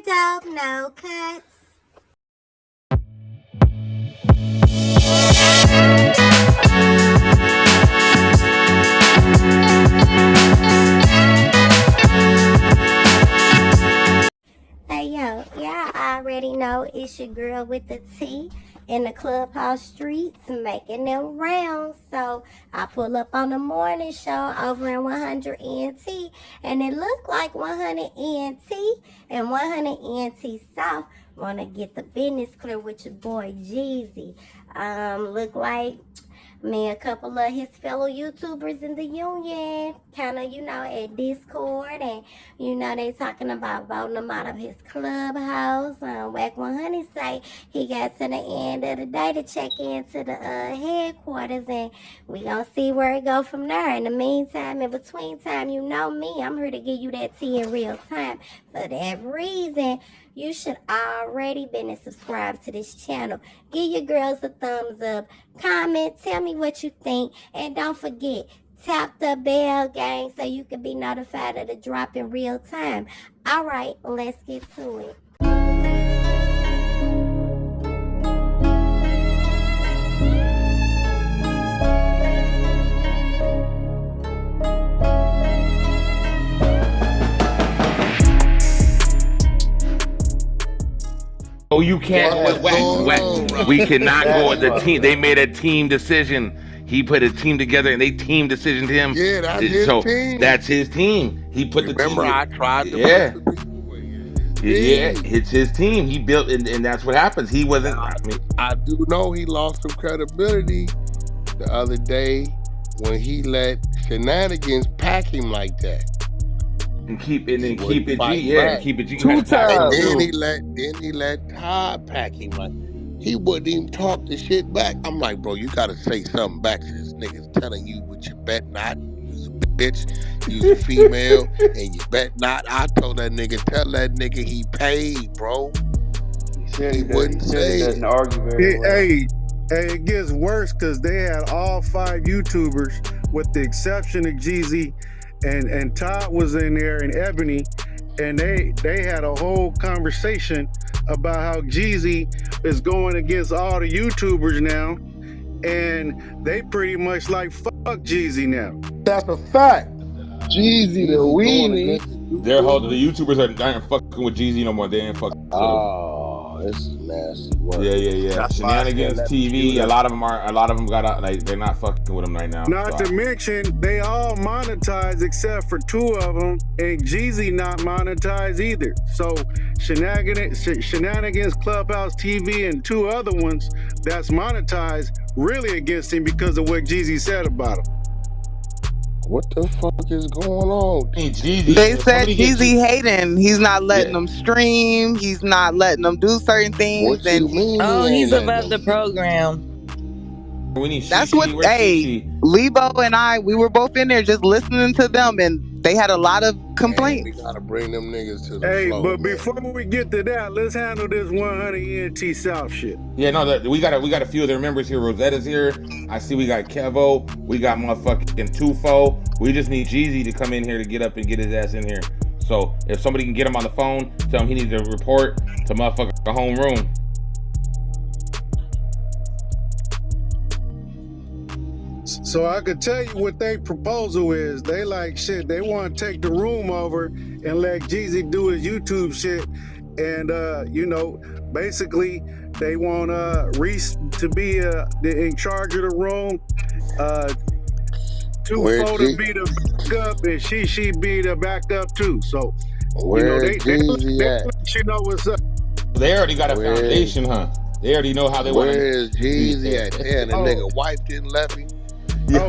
don't know Cutz. Hey yo, y'all already know it's your girl with the T in the Clubhouse streets making them rounds. So I pull up on the morning show over in 100 ENT, and it looked like 100 ENT and 100 ENT South want to get the business clear with your boy Geezy. Look like me, a couple of his fellow YouTubers in the union, kind of, at Discord, and, they talking about voting him out of his Clubhouse. Wack 100 say he got to the end of the day to check into the headquarters, and we gonna see where it go from there. In the meantime, in between time, you know me, I'm here to give you that tea in real time. For that reason, you should already been and subscribed to this channel. Give your girls a thumbs up. Comment, tell me what you think. And don't forget, tap the bell, gang, so you can be notified of the drop in real time. All right, let's get to it. Oh, you can't with Wack. We cannot go with the team. They made a team decision. He put a team together, and they team decisioned him. Yeah, that's his team. That's his team. He put the team. Remember, I tried to. Yeah, it's his team. He built, and that's what happens. He wasn't. I do know he lost some credibility the other day when he let Shenanigans pack him like that. And keep it G. Keep it G. And then he let Todd pack him like he wouldn't even talk the shit back. I'm like, bro, you gotta say something back to this nigga telling you what you bet not. You's a bitch, you's a female, and you bet not. I told that nigga, tell that nigga he paid, bro. He wouldn't say it. Hey, it gets worse because they had all 5 YouTubers, with the exception of Geezy. And Todd was in there, and Ebony, and they had a whole conversation about how Geezy is going against all the YouTubers now, and they pretty much like fuck Geezy now. That's a fact. Geezy the weenie. They're holding the YouTubers aren't fucking with Geezy no more. They ain't fucking. Oh, this is nasty work. Yeah. That's Shenanigans TV. A lot of them got out. Like, they're not fucking with him right now. Not to mention, they all monetized except for 2 of them, and Geezy not monetized either. So Shenanigans, Clubhouse TV, and 2 other ones that's monetized really against him because of what Geezy said about him. What the fuck is going on? Hey, Geezy, they said Geezy hating. He's not letting them stream. He's not letting them do certain things. What you mean? Oh, he's above the program. That's what. Hey, Lebo and I, we were both in there just listening to them, and they had a lot of complaints. We gotta bring them niggas to the flow, but before we get to that, let's handle this 100 ENT South shit. Yeah, no, we got a few of their members here. Rosetta's here. I see we got Kevo. We got motherfucking Tufo. We just need Geezy to come in here to get up and get his ass in here. So if somebody can get him on the phone, tell him he needs to report to motherfucking the home room. So I could tell you what their proposal is. They like shit. They want to take the room over and let Geezy do his YouTube shit. And, basically they want Reese to be in charge of the room. Tufo to be the backup, and she be the backup too. So, they let you know what's up. They already got a foundation, huh? They already know how they want to. Where's Geezy at? Damn, the nigga wife didn't let me. Yeah.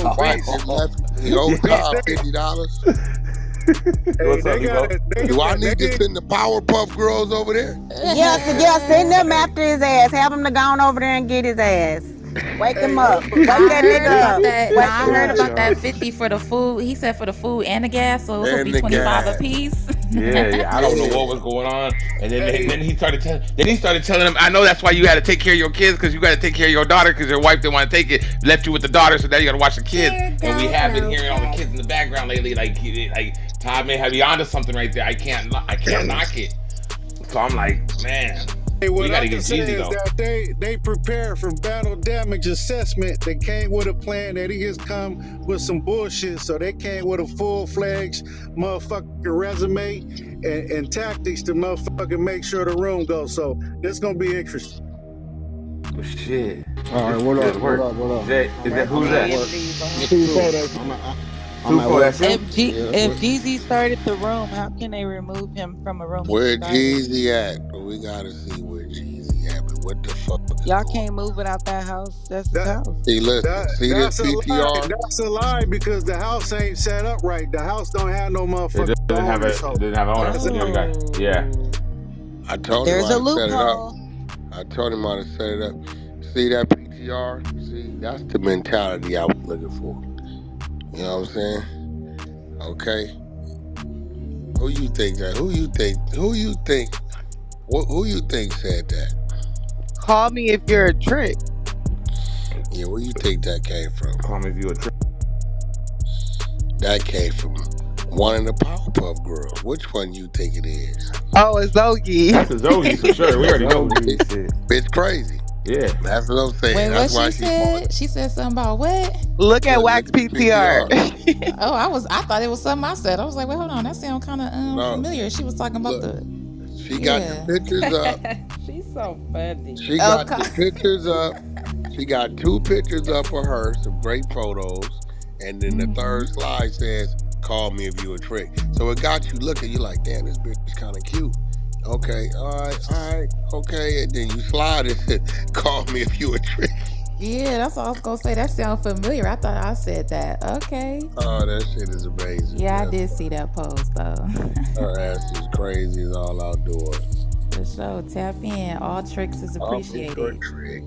He owed Todd $50. Do I need to send the Powerpuff Girls over there? Yeah, send them after his ass. Have him to go on over there and get his ass. Wake him up. Wake that nigga up. I heard about that 50 for the food. He said for the food and the gas, so it's gonna be 25 a piece. Yeah, I don't know what was going on. And then he started telling him, I know that's why you had to take care of your kids, because you got to take care of your daughter, because your wife didn't want to take it, left you with the daughter, so now you got to watch the kids. And we have been hearing all the kids in the background lately, like Todd may have you onto something right there. I can't knock it. So I'm like, man, Hey, what we got I to can get say Geezy is though. that they prepare for battle damage assessment. They came with a plan. They didn't just come with some bullshit. So they came with a full-fledged motherfucking resume and tactics to motherfucking make sure the room goes. So it's gonna be interesting. Oh, shit. All right, what up? What up? Jay, is that who's that? I'm at work. That's him. If Geezy started the room, how can they remove him from a room Where he started? Geezy at? We gotta see where Geezy at. But what the fuck is Y'all going can't on? move it out that house. That's his house. See, listen. See this That's a lie. PTR? That's a lie because the house ain't set up right. The house don't have no motherfucking It doesn't have owners. an owner. Yeah. I told him There's how a to set it up. loophole. I told him how to set it up. See that PTR? See, that's the mentality I was looking for. You know what I'm saying? Okay. Who you think that? Who you think said that? Call me if you're a trick. Yeah, where you think that came from? Call me if you a trick. That came from one of the Powerpuff Girls. Which one you think it is? Oh, it's Zogi. That's a Zogi for sure. We already know. Bitch crazy. Yeah. That's what I'm saying. Wait, That's what why she said? She said something about what? Look at Wack's PTR. Oh, I thought it was something I said. I was like, wait, hold on, that sounds kind of familiar. She was talking about She got the pictures up. She's so funny. She got the pictures up. She got 2 pictures up of her, some great photos, and then the third slide says, "Call me if you a trick." So it got you looking. You like, damn, this bitch is kind of cute. Okay, all right, okay, and then you slide it. Call me if you a trick. Yeah, that's all I was gonna say. That sounds familiar. I thought I said that. Okay. Oh, that shit is amazing. Yeah, I did see that post though. Her ass is crazy as all outdoors. For sure. Tap in. All tricks is appreciated. All trick.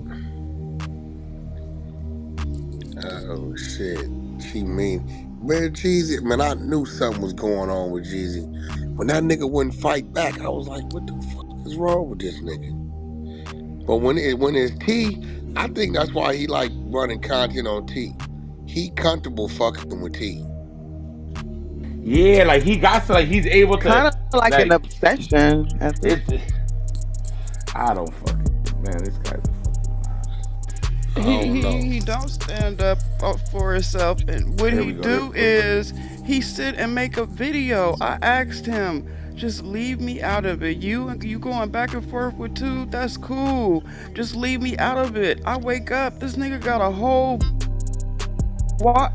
Oh shit, she mean. Man, Geezy, man, I knew something was going on with Geezy. When that nigga wouldn't fight back, I was like, what the fuck is wrong with this nigga? But when it's T, I think that's why he like running content on T. He comfortable fucking with T. Yeah, like he got to, like he's able to, kind of like an obsession. I don't fucking, man, this guy's a He don't stand up for himself, and what he do is he sit and make a video. I asked him, just leave me out of it. You going back and forth with 2, that's cool. Just leave me out of it. I wake up, this nigga got a whole what?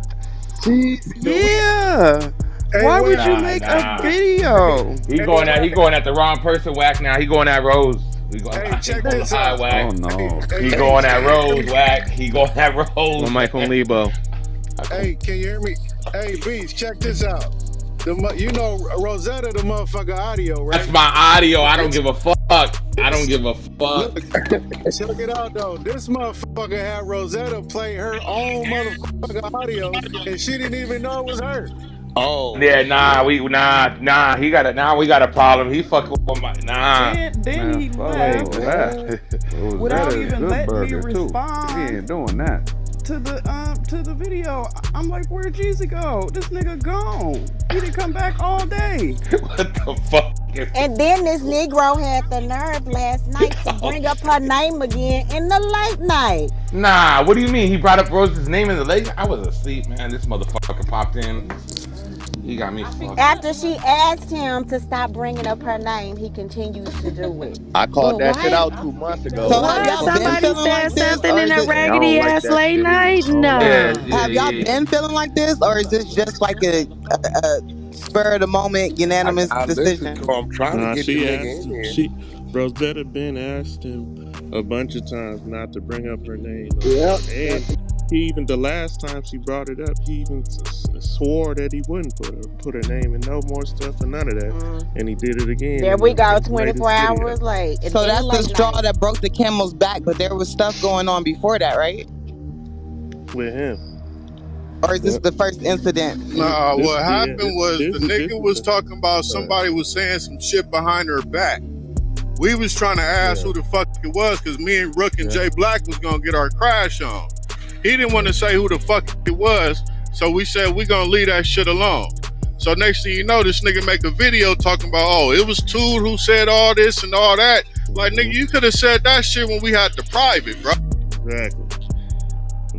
Yeah. Why would you make a video? He going at the wrong person, Wack. Now he going at Rose. Check this out. Wack. Oh no. He going at Rose, Wack. He going at Rose. One mic on Lebo. Hey, can you hear me? Hey, Beats, check this out. You know Rosetta, the motherfucker audio, right? That's my audio. I don't give a fuck. I don't give a fuck. Look, check it out though. This motherfucker had Rosetta play her own motherfucker audio, and she didn't even know it was her. Oh yeah, we got a problem. He fucking with my Then he left without even letting me respond. He ain't doing that. To the video. I'm like, where'd Geezy go? This nigga gone. He didn't come back all day. What the fuck? And then this Negro had the nerve last night to bring up her name again in the late night. Nah, what do you mean? He brought up Rose's name in the late? I was asleep, man. This motherfucker popped in. He got me fucked. After she asked him to stop bringing up her name, he continues to do it. I called that shit out 2 months ago. So have y'all Somebody been said like this, something in a raggedy ass late night? No. Have y'all been feeling like this, or is this just like a spur of the moment unanimous decision? I'm trying to get the nigga in here. Rosetta Ben asked him a bunch of times not to bring up her name. Yeah. And he even, the last time she brought it up, he even swore that he wouldn't put her name in no more stuff and none of that. And he did it again. There we go, 24 hours late. So that's the straw that broke the camel's back, but there was stuff going on before that, right? With him. Or is this the first incident? Nah, what happened was the nigga was talking about somebody was saying some shit behind her back. We was trying to ask who the fuck it was because me and Rook and Jay Black was going to get our crash on. He didn't want to say who the fuck it was, so we said we going to leave that shit alone. So next thing you know, this nigga make a video talking about, oh, it was Tool who said all this and all that. Like, nigga, you could have said that shit when we had the private, bro. Exactly.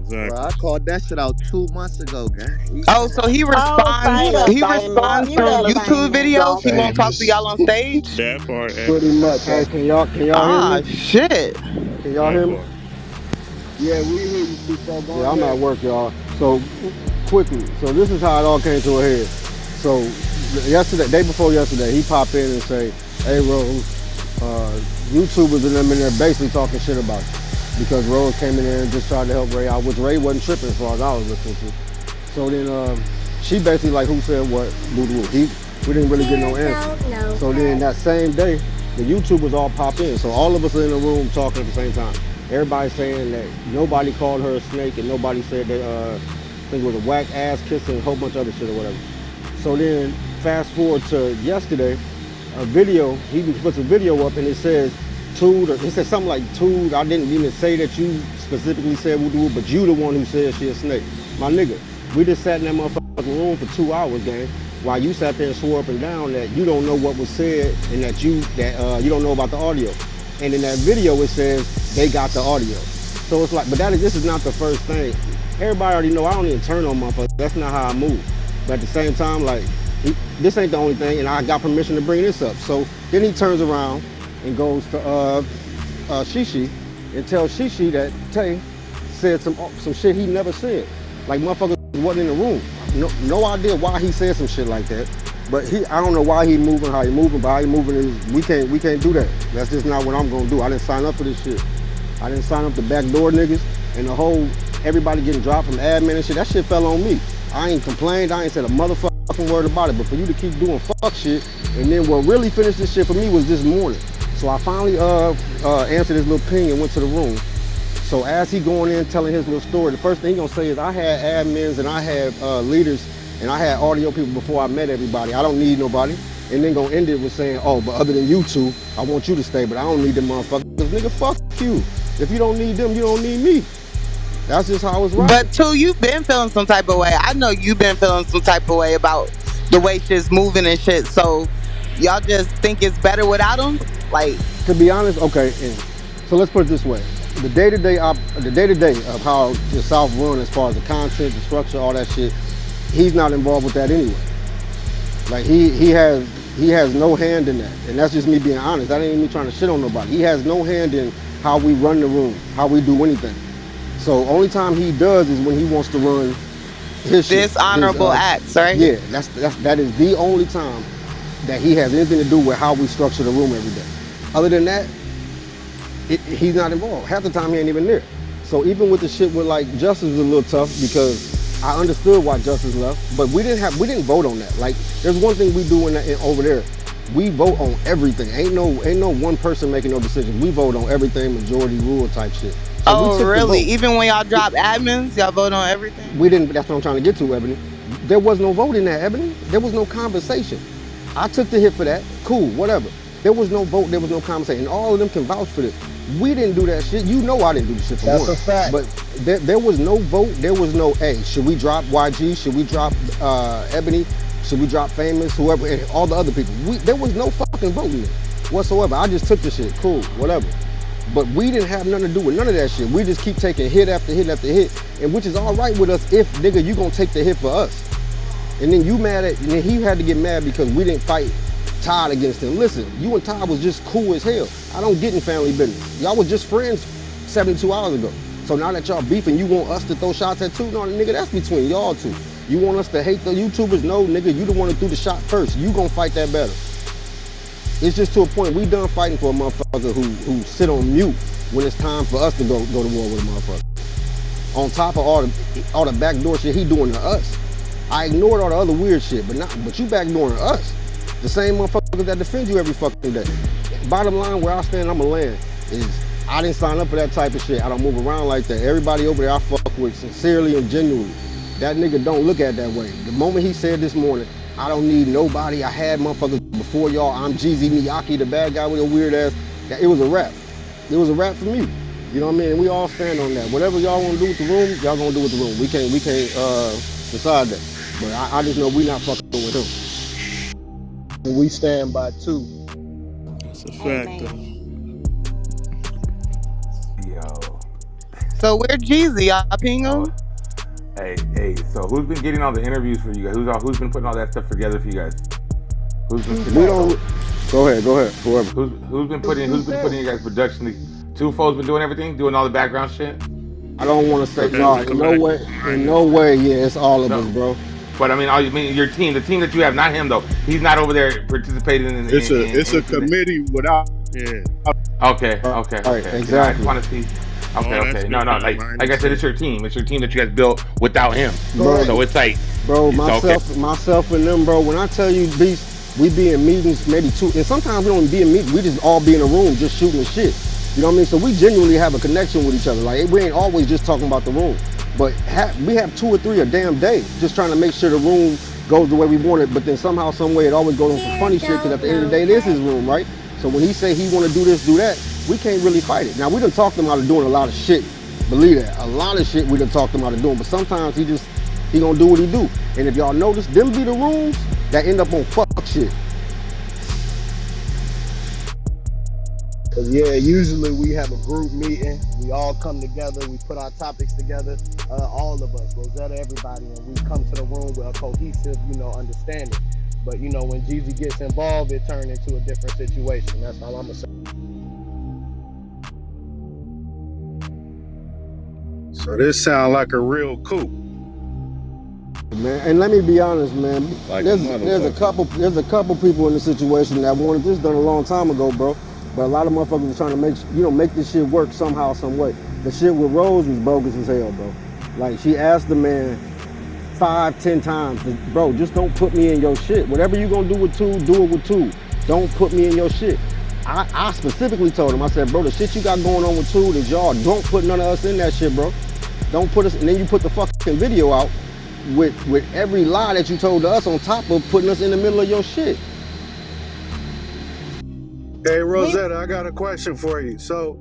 Bro, I called that shit out 2 months ago, gang. Oh, so he responds. He responds from YouTube videos. He won't talk to y'all on stage. That part. Pretty much. Hey, can y'all hear Ah, me? shit. Can y'all hear me? Yeah, we hear you. Yeah, I'm at work, y'all. So quickly. So this is how it all came to a head. So yesterday, day before yesterday, he popped in and say, "Hey, Rose, YouTubers and them in there basically talking shit about you because Rose came in there and just tried to help Ray out, which Ray wasn't tripping as far as I was listening to." So then she basically like, "Who said what?" We didn't really get no answer. So then that same day, the YouTubers all pop in. So all of us are in the room talking at the same time. Everybody saying that nobody called her a snake and nobody said that I think it was a whack ass kissing, a whole bunch of other shit or whatever. So then fast forward to yesterday, a video, he puts a video up and it says, Tood, or it said something like Tood, I didn't even say that you specifically said woo-doo, but you the one who said she a snake. My nigga, we just sat in that motherfucking room for 2 hours, gang, while you sat there and swore up and down that you don't know what was said and that you don't know about the audio. And in that video it says they got the audio. So it's like, but this is not the first thing. Everybody already know I don't even turn on motherfuckers. That's not how I move. But at the same time, like, this ain't the only thing, and I got permission to bring this up. So then he turns around and goes to Shishi and tells Shishi that Tay said some shit he never said. Like, motherfuckers wasn't in the room. No idea why he said some shit like that. But I don't know why he moving how he moving, but how he moving is we can't do that. That's just not what I'm gonna do. I didn't sign up for this shit. I didn't sign up to backdoor niggas and the whole everybody getting dropped from admin and shit. That shit fell on me. I ain't complained. I ain't said a motherfucking word about it. But for you to keep doing fuck shit, and then what really finished this shit for me was this morning. So I finally answered his little ping and went to the room. So as he going in telling his little story, the first thing he gonna say is I had admins and I had leaders and I had audio people before I met everybody. I don't need nobody. And then gonna end it with saying, oh, but other than you two, I want you to stay, but I don't need them motherfuckers. Nigga, fuck you. If you don't need them, you don't need me. That's just how it's right. But too, you've been feeling some type of way. I know you've been feeling some type of way about the way shit's moving and shit. So y'all just think it's better without him? Like, to be honest, okay. So let's put it this way: the day-to-day of how the South run, as far as the content, the structure, all that shit, he's not involved with that anyway. Like he has no hand in that, and that's just me being honest. That ain't even me trying to shit on nobody. He has no hand in how we run the room, how we do anything. So only time he does is when he wants to run his dishonorable acts, right? Yeah, that is the only time that he has anything to do with how we structure the room every day. Other than that, he's not involved. Half the time he ain't even there. So even with the shit with like Justice was a little tough because I understood why Justice left, but we didn't vote on that. Like, there's one thing we do over there. We vote on everything. Ain't no one person making no decisions. We vote on everything, majority rule type shit. So oh, really? Even when y'all drop admins, y'all vote on everything? We didn't. That's what I'm trying to get to, Ebony. There was no vote in that, Ebony. There was no conversation. I took the hit for that. Cool, whatever. There was no vote. There was no conversation. And all of them can vouch for this. We didn't do that shit. You know I didn't do the shit for That's one. a fact. But there was no vote. There was no, hey, should we drop YG? Should we drop Ebony? Should we drop Famous? Whoever, and all the other people. There was no fucking vote in it whatsoever. I just took the shit. Cool, whatever. But we didn't have nothing to do with none of that shit. We just keep taking hit after hit after hit, and which is all right with us if, nigga, you gonna take the hit for us. And then and then he had to get mad because we didn't fight Todd against him. Listen, you and Todd was just cool as hell. I don't get in family business. Y'all was just friends 72 hours ago. So now that y'all beefing, you want us to throw shots at too? No, nigga, that's between y'all two. You want us to hate the YouTubers? No, nigga, you the one who threw the shot first. You gonna fight that battle. It's just to a point, we done fighting for a motherfucker who sit on mute when it's time for us to go to war with a motherfucker. On top of all the backdoor shit he doing to us. I ignored all the other weird shit, but you backdooring us. The same motherfuckers that defend you every fucking day. Bottom line, where I stand, I'ma land, is I didn't sign up for that type of shit. I don't move around like that. Everybody over there I fuck with sincerely and genuinely. That nigga don't look at it that way. The moment he said this morning, I don't need nobody, I had motherfuckers before y'all, I'm Geezy Miyake, the bad guy with a weird ass, it was a rap. It was a rap for me. You know what I mean? And we all stand on that. Whatever y'all wanna do with the room, y'all gonna do with the room. We can't decide that. But I just know we not fucking with him. And we stand by too. That's a fact, though. Amen. Yo. So where Geezy? Y'all ping Oh, him? hey. So who's been getting all the interviews for you guys? Who's been putting all that stuff together for you guys? Who's been We don't. Go ahead. Whoever. Who's been putting you guys production? Two Foes been doing everything, doing all the background shit. I don't want to say no. Physical In no way. In no way. Yeah, it's all of us, bro. But I mean, your team, the team that you have, not him though. He's not over there participating in. It's a committee without. Yeah. Okay. Right, exactly. You know, I just want to see. Okay. No. Like I said, it's your team. It's your team that you guys built without him. Bro. So it's like, bro, myself and them, bro. When I tell you, Beast, we be in meetings maybe two, and sometimes we don't be in meetings. We just all be in a room just shooting the shit. You know what I mean? So we genuinely have a connection with each other. Like we ain't always just talking about the room, but we have 2 or 3 a damn day, just trying to make sure the room goes the way we want it. But then somehow, some way, it always goes on some funny shit. Because at the end of the day, it is his room, right? So when he say he want to do this, do that, we can't really fight it. Now we done talked him out of doing a lot of shit. Believe that, a lot of shit we done talked him out of doing. But sometimes he gonna do what he do. And if y'all notice, them be the rooms that end up on fuck shit. Cause yeah, usually we have a group meeting. We all come together. We put our topics together. All of us, Rosetta, everybody, and we come to the room with a cohesive, understanding. But when Geezy gets involved, it turns into a different situation. That's all I'm gonna say. So this sound like a real coup. Man, and let me be honest, man. Like there's a couple people in the situation that wanted this done a long time ago, bro. But a lot of motherfuckers were trying to make this shit work somehow, some way. The shit with Rose was bogus as hell, bro. Like she asked the man 5, 10 times, bro, just don't put me in your shit. Whatever you gonna do with 2, do it with 2. Don't put me in your shit. I specifically told him, I said, bro, the shit you got going on with 2 is y'all don't put none of us in that shit, bro. Don't put us, and then you put the fucking video out with every lie that you told to us on top of putting us in the middle of your shit. Hey Rosetta, I got a question for you. So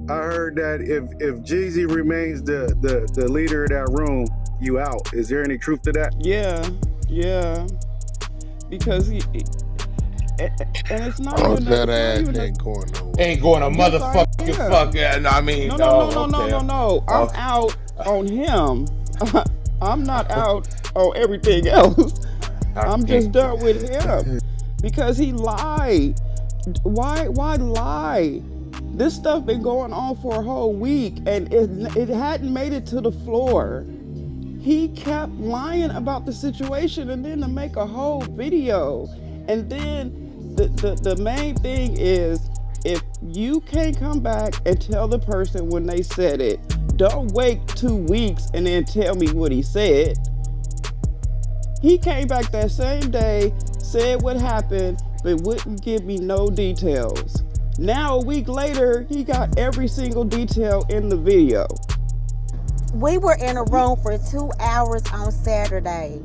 I heard that if Geezy remains the leader of that room, you out. Is there any truth to that? Yeah. Because and it's not even that ass ain't going nowhere. Ain't going a motherfucking fuck. Yeah, no, I mean, no. I'm out on him. I'm not out on everything else. I'm just done with him because he lied. Why lie? This stuff been going on for a whole week and it hadn't made it to the floor. He kept lying about the situation and then to make a whole video. And then the main thing is, if you can't come back and tell the person when they said it, don't wait 2 weeks and then tell me what he said. He came back that same day, said what happened, but wouldn't give me no details. Now a week later, he got every single detail in the video. We were in a room for 2 hours on Saturday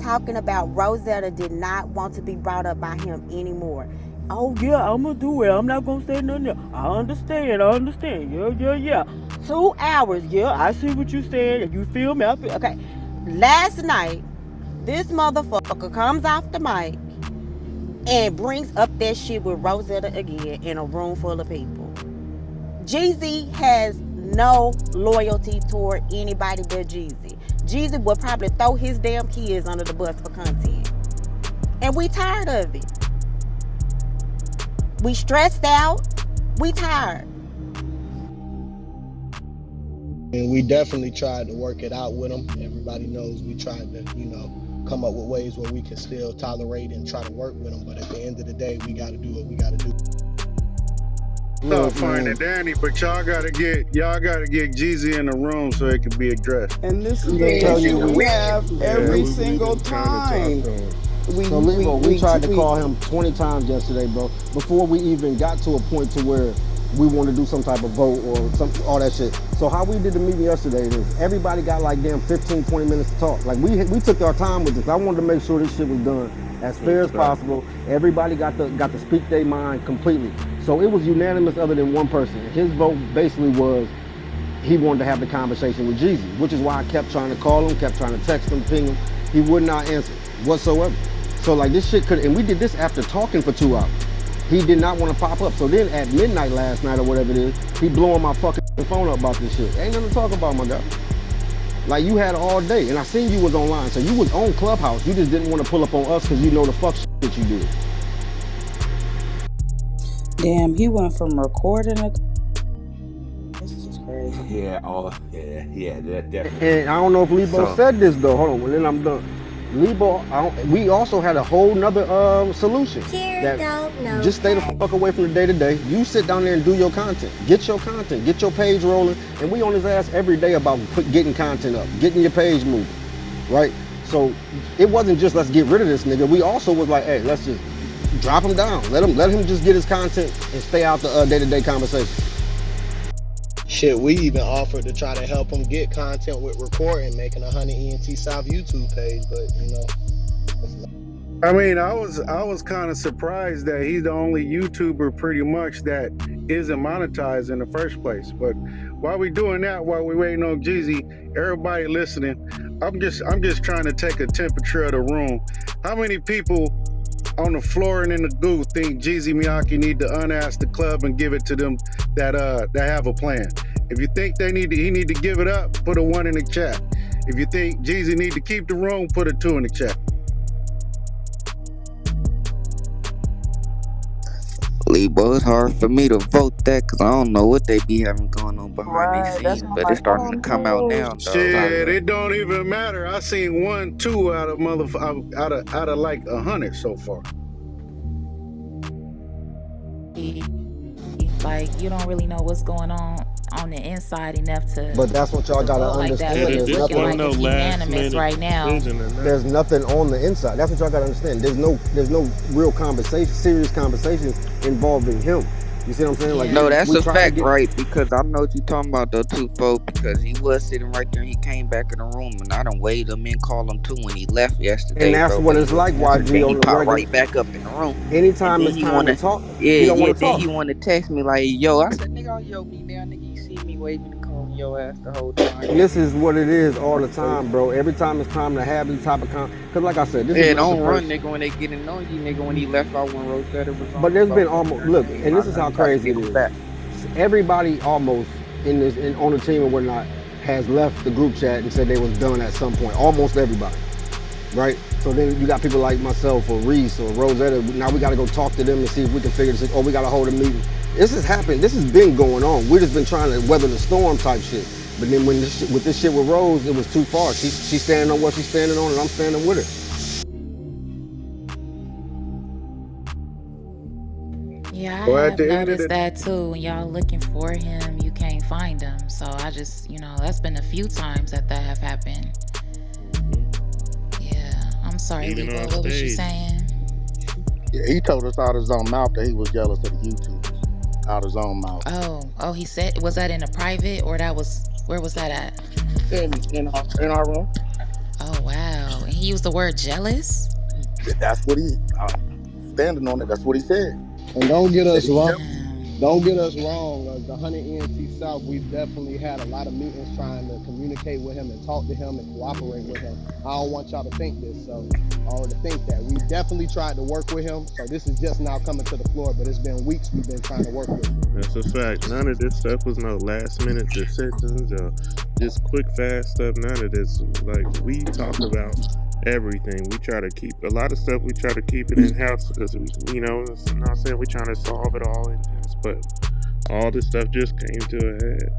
talking about Rosetta did not want to be brought up by him anymore. Oh yeah, I'm gonna do it. I'm not gonna say nothing. I understand. Yeah. 2 hours. Yeah, I see what you're saying. You feel me? Okay. Last night, this motherfucker comes off the mic and brings up that shit with Rosetta again in a room full of people. Geezy has no loyalty toward anybody but Geezy. Geezy will probably throw his damn kids under the bus for content. And we tired of it. We stressed out. We tired. And we definitely tried to work it out with them. Everybody knows we tried to, come up with ways where we can still tolerate and try to work with them. But at the end of the day, we got to do what we got to do. Tough finding Danny, but y'all gotta get Geezy in the room so it can be addressed. And this is the issue we have every single time. We tried to call him 20 times yesterday, bro, before we even got to a point to where we want to do some type of vote or all that shit. So how we did the meeting yesterday is everybody got like damn 15, 20 minutes to talk. Like we took our time with this. I wanted to make sure this shit was done as fair as possible. Everybody got to speak their mind completely. So it was unanimous other than one person. His vote basically was he wanted to have the conversation with Geezy, which is why I kept trying to call him, kept trying to text him, ping him. He would not answer whatsoever. So like this shit could, and we did this after talking for 2 hours. He did not want to pop up. So then at midnight last night or whatever it is, he blowing my fucking phone up about this shit. Ain't nothing to talk about, my guy. Like you had all day, and I seen you was online, so you was on Clubhouse. You just didn't want to pull up on us because you know the fuck shit that you did. Damn, he went from recording a. This is crazy. Yeah, that definitely. And I don't know if Lebo said this though. Hold on, and then I'm done. Lebo, we also had a whole nother solution. That just stay the fuck away from the day-to-day. You sit down there and do your content. Get your content. Get your page rolling. And we on his ass every day about getting content up, getting your page moving, right? So it wasn't just let's get rid of this nigga. We also was like, hey, let's just drop him down. Let him just get his content and stay out the day-to-day conversation. Shit, we even offered to try to help him get content with recording, making a 100 ENT South YouTube page, but you know. I mean, I was kind of surprised that he's the only YouTuber pretty much that isn't monetized in the first place. But while we doing that, while we waiting on Geezy, everybody listening, I'm just trying to take a temperature of the room. How many people on the floor and in the goo think Geezy Miyake need to unask the club and give it to them that have a plan? If you think he need to give it up, put a 1 in the chat. If you think Geezy need to keep the room, put a 2 in the chat. Lebo, it's hard for me to vote that because I don't know what they be having going on behind the scenes, but it's starting to come out now, though. Shit, it don't even matter. I seen 1, 2 out of like 100 so far. Like you don't really know what's going on the inside enough to. But that's what y'all gotta understand. Like there's nothing like it's unanimous right now. There's nothing on the inside. That's what y'all gotta understand. There's no real conversation, serious conversations involving him. You see what I'm saying? Like no, that's a fact, right? Because I know what you're talking about though, too, folks. Because he was sitting right there, and he came back in the room, and I done waved him in, called him too when he left yesterday. And that's what it's like. YG on the popped right back up in the room. Anytime it's time to talk, he don't want to talk. Then he want to text me like, "Yo," I said, "Nigga, yo, me now, nigga, you see me waving and calling your ass the whole time." And this is what it is all the time, bro. Every time it's time to have this type of because like I said, this is don't run, nigga, when they get in on you, nigga, when he left out when Rosetta was on. But there's been almost and this is how crazy it is. Everybody almost on the team and whatnot has left the group chat and said they was done at some point. Almost everybody, right? So then you got people like myself or Reese or Rosetta. Now we got to go talk to them and see if we can figure this. Or we got to hold a meeting. This has happened. This has been going on. We just been trying to weather the storm type shit. But then with this shit with Rose, it was too far. She's standing on what she's standing on, and I'm standing with her. Yeah, I have noticed that too. When y'all looking for him, you can't find him. So I just, that's been a few times that have happened. Yeah, I'm sorry, Lebo. What was you saying? Yeah, he told us out of his own mouth that he was jealous of the YouTubers. Out of his own mouth. Oh, he said, was that in a private or where was that at? In our room. Oh, wow. And he used the word jealous? That's what he, standing on it, that's what he said. And don't get us wrong. Don't get us wrong. The 100 ENT South, we've definitely had a lot of meetings trying to communicate with him and talk to him and cooperate with him. I don't want y'all to think this, or to think that. We definitely tried to work with him. So this is just now coming to the floor, but it's been weeks we've been trying to work with him. That's a fact. None of this stuff was no last minute decisions or just quick, fast stuff. None of this. Like, we talk about everything. We try to keep a lot of stuff. We try to keep it in house because I'm not saying we're trying to solve it all in house, but all this stuff just came to a head.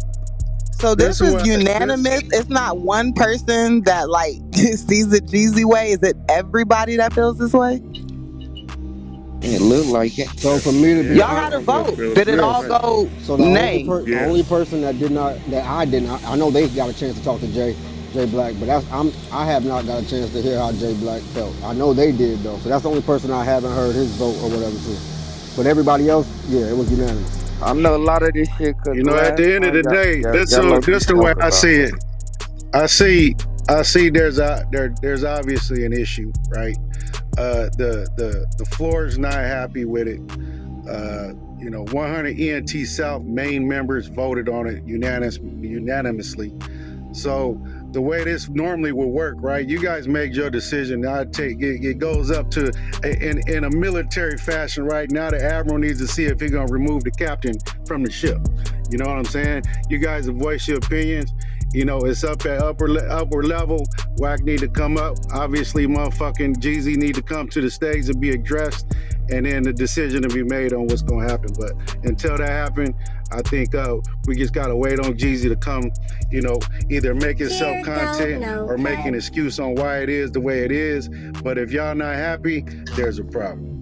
So this is unanimous. It's not one person that like sees the Geezy way. Is it everybody that feels this way? It looked like it. So for me to be y'all had a vote. Did it all go nay? The only person that I know they got a chance to talk to Jay Black, but I have not got a chance to hear how Jay Black felt. I know they did though, so that's the only person I haven't heard his vote or whatever too. But everybody else, yeah, it was unanimous. I know a lot of this shit. At the end of the day, this the way I see it. I see there's obviously an issue, right? The floor is not happy with it. 100 ENT South main members voted on it unanimously. So the way this normally would work, right? You guys make your decision. I take it. It goes up to in a military fashion, right? Now the admiral needs to see if he's gonna remove the captain from the ship. You know what I'm saying? You guys voice your opinions. You know, it's up at upper level. Wack need to come up. Obviously, motherfucking Geezy need to come to the stage and be addressed, and then the decision to be made on what's gonna happen. But until that happens, I think we just gotta wait on Geezy to come, you know, either make himself content or make an excuse on why it is the way it is. But if y'all not happy, there's a problem.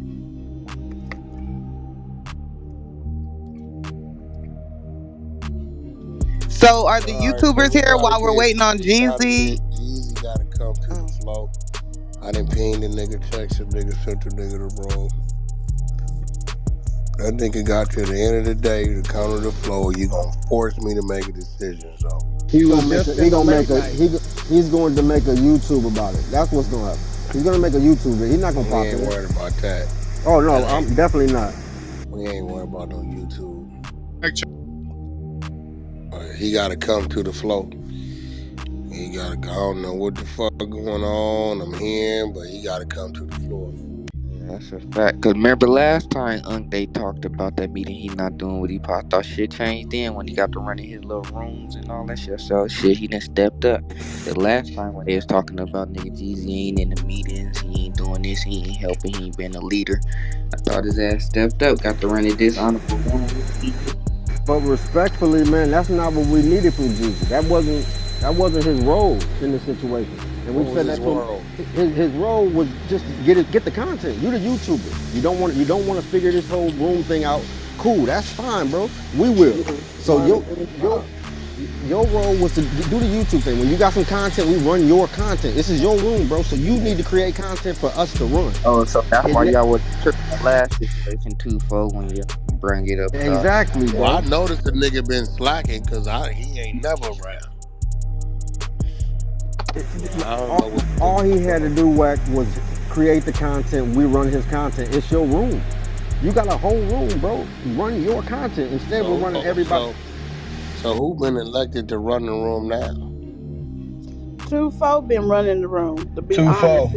So are the YouTubers here while we're waiting on Geezy? Geezy gotta come to the flow. I done pinged the nigga, text the nigga, sent the nigga the room. That nigga got to the end of the day to come to the flow. You gonna force me to make a decision, so. He's going to make a YouTube about it. That's what's going to happen. He's going to make a YouTube. He's not going to pop it. We ain't worried about that. Oh, no, I'm definitely not. We ain't worried about no YouTube. He got to come to the flow. He got to go. I don't know what the fuck going on. I'm hearing, but he got to come to the floor. That's a fact. Cause remember last time they talked about that meeting, he not doing what he thought shit changed then when he got to running his little rooms and all that shit. So shit, he done stepped up. The last time when they was talking about nigga Geezy ain't in the meetings, he ain't doing this, he ain't helping, he ain't been a leader. I thought his ass stepped up, got to run it this honorable room. But respectfully, man, that's not what we needed from Geezy. That wasn't his role in the situation. And we've said that to him. His role was just get the content. You the YouTuber. You don't want to figure this whole room thing out. Cool, that's fine, bro. We will. So your role was to do the YouTube thing. When you got some content, we run your content. This is your room, bro. So you need to create content for us to run. Oh, so that's why y'all was tripping the last situation 2-4 when you bring it up. Exactly, bro. Well, I noticed the nigga been slacking because he ain't never around. All he had to do, Wack, was create the content. We run his content. It's your room. You got a whole room, bro. Run your content. Instead, we're running everybody. So who been elected to run the room now? 2-4 been running the room. To be honest,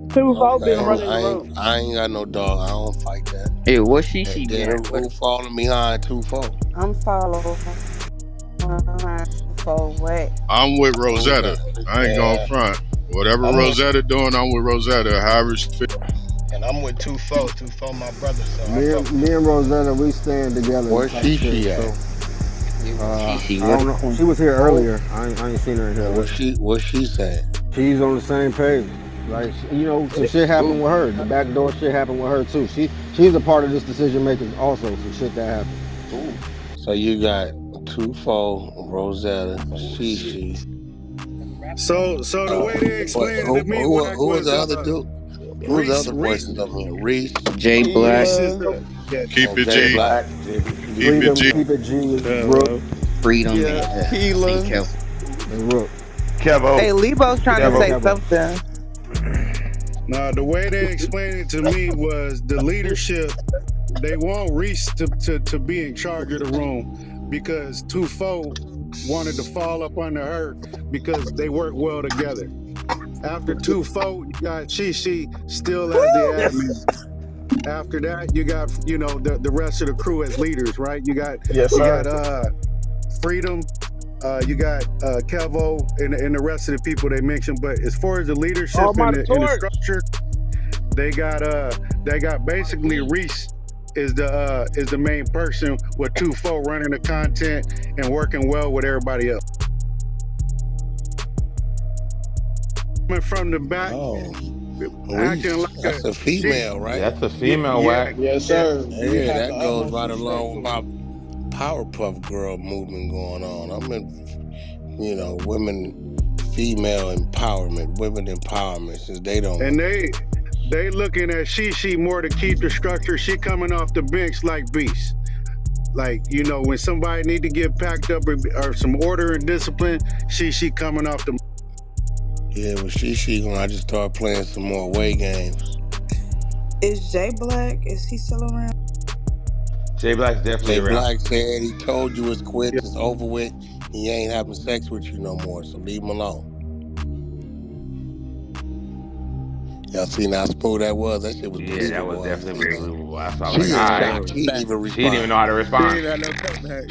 2-4 been running the room. I ain't got no dog. I don't fight that. Hey, what she then who falling behind 2-4? I'm following for what? I'm with Rosetta. I ain't going front. Whatever Rosetta doing, I'm with Rosetta. However she fit. And I'm with 2-4. 2-4 my brother. So me and Rosetta, we stand together. Where's She at? I don't know. She was here earlier. I ain't seen her here. What's she saying? She's on the same page. Like, you know, some shit happened with her. The backdoor shit happened with her too. She's a part of this decision making also. Some shit that happened. So you got 2-4, Rosetta, She. So the way they explained it to me, who was the other dude? Who was the other voices up here? Reese, J Black, Keep it G, Black, Keep it G, Rook, Freedom, Keelan, and Rook. Kevo. Hey, Lebo's trying to say something. Now, the way they explained it to me was the leadership, they want Reese to be in charge of the room because 2-4 wanted to fall up under her because they work well together. After 2-4, you got She still as the admin. After that, you got, you know, the rest of the crew as leaders, right? You got Freedom, you got Kevo and the rest of the people they mentioned. But as far as the leadership and the structure, they got basically Reese is the main person with 2-4 running the content and working well with everybody else. Coming from the back, acting like that's a female, right? That's a female, Wack. Yes, sir. Yeah, that goes right along with my Powerpuff Girl movement going on. I'm in, you know, female empowerment, women empowerment, since they don't. And they looking at She more to keep the structure. She coming off the bench like Beast. Like, you know, when somebody need to get packed up or some order and discipline, she coming off the. Yeah, well, She gonna just start playing some more away games. Is J Black? Is he still around? J Black's definitely around. Black said he told you it's quit, it's over with. He ain't having sex with you no more, so leave him alone. Y'all seen how smooth that was? That shit was Yeah, that was believable. definitely believable. That's why I was She like, all is right. shocked. She didn't even She didn't even know respond. how to He respond. ain't had no comeback.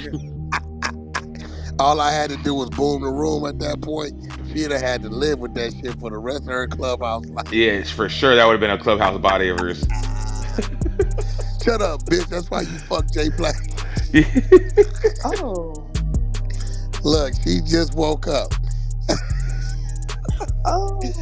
All I had to do was boom the room at that point. She'd have had to live with that shit for the rest of her Clubhouse life. Yeah, for sure that would have been a Clubhouse body of hers. Shut up, bitch. That's why you fuck Jay Black. Oh. Look, she just woke up. Oh.